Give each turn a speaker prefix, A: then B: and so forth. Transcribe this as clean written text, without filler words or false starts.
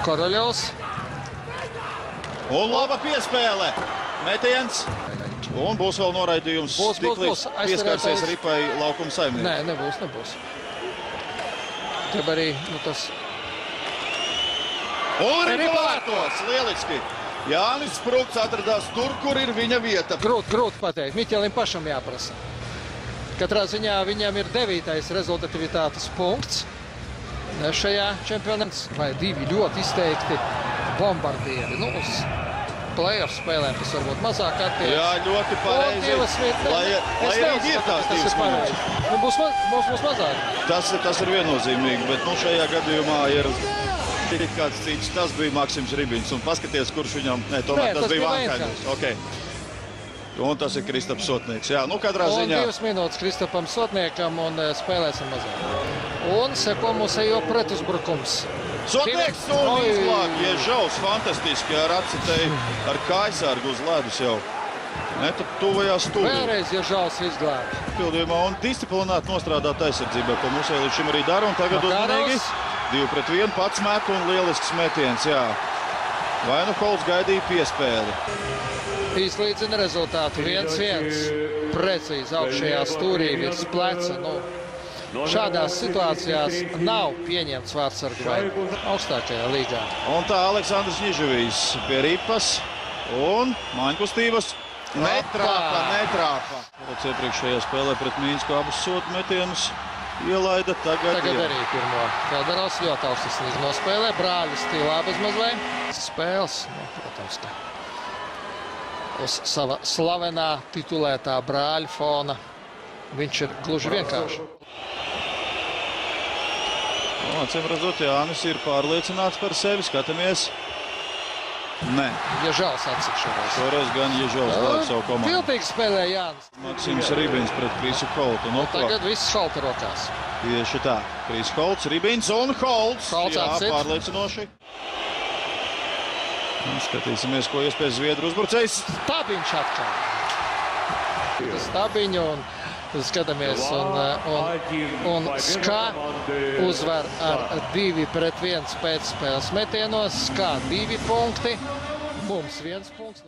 A: Koroļovs.
B: Un laba piespēle. Metiens. Un būs vēl noraidījums.
A: Būs.
B: Pieskārsies ripai laukuma saimnieki.
A: Nē, nebūs. Tad arī, tas...
B: Un ripa vārtos. Lieliski. Jānis Sprugts atradās tur, kur ir viņa vieta.
A: Grūti pateikt. Miķelim pašam jāprasa. Katrā ziņā viņam ir 9. rezultatīvitātes punkts šajā čempionātā. Vai 2 ļoti izteikti bombardieri. Uz play-off spēlēm tas varbūt mazāk attiec.
B: Jā, ļoti pareizi. Lai arī ir tās 2 minūtes.
A: Būs mazāk.
B: Tas ir viennozīmīgi, bet šajā gadījumā ir kāds cits. Tas bija Maksims Ribiņš. Un paskaties, kurš viņam... Nē, tomēr tas bija Vankaņos. Okay. Un tas ir Kristaps Sotnieks. Jā, katrā ziņā...
A: Un 2 minūtes Kristapam Sotniekam un spēlēsim mazāk. Un seko mūsējo pretuzbrukums.
B: Sotnieks un izglāb. Ježovs fantastiski ar acitēju, ar kājsargu uz ledus jau. Tad tuvajās stūri.
A: Vēlreiz Ježovs izglāb.
B: Pildījumā un disciplinēti nostrādāt aizsardzībā, ko mūsēji līdz šim arī dara. Un tagad uzmanīgi 2-1 pats met un lielisks metiens, jā. Vai Holts gaidīja piespēli?
A: Izlīdzina rezultātu 1-1. Precīzi augšējā stūrī virs pleca. Šādās situācijās nav pieņemts vārdsargu vai augstākajā līgā.
B: Un tā Aleksandrs Ņiževijs pie ripas un māņkustības. Netrāpa. Iepriekšējā spēlē pret Mīnsku abus sotu metienus ielaida. Tagad
A: arī pirmo. Felderovs ļoti augstasnīgi nospēlē. Brāļu stilā bezmazvai. Spēles, protams, ka uz sava slavenā titulētā brāļa fona viņš ir gluži vienkārši.
B: Acīm redzot, Jānis ir pārliecināts par sevi. Skatāmies. Nē.
A: Ježovs atsikšoties.
B: Šoreiz gan Ježovs glāb savu komandu.
A: Piltīgi spēlē Jānis.
B: Maksims Ribiņš pret Krisu Holtu.
A: Tagad viss Holta rokās.
B: Tieši tā. Kris Holts, Ribiņš un Holts. Jā, pārliecinoši. Skatīsimies, ko iespējas Zviedru uzbrucējs.
A: Stabiņš atkal. Stabiņu un skatāmies. Un Ska uzvar ar 2-1 pēc spēles metienos. Ska 2 punkti. Mums 1 punkts.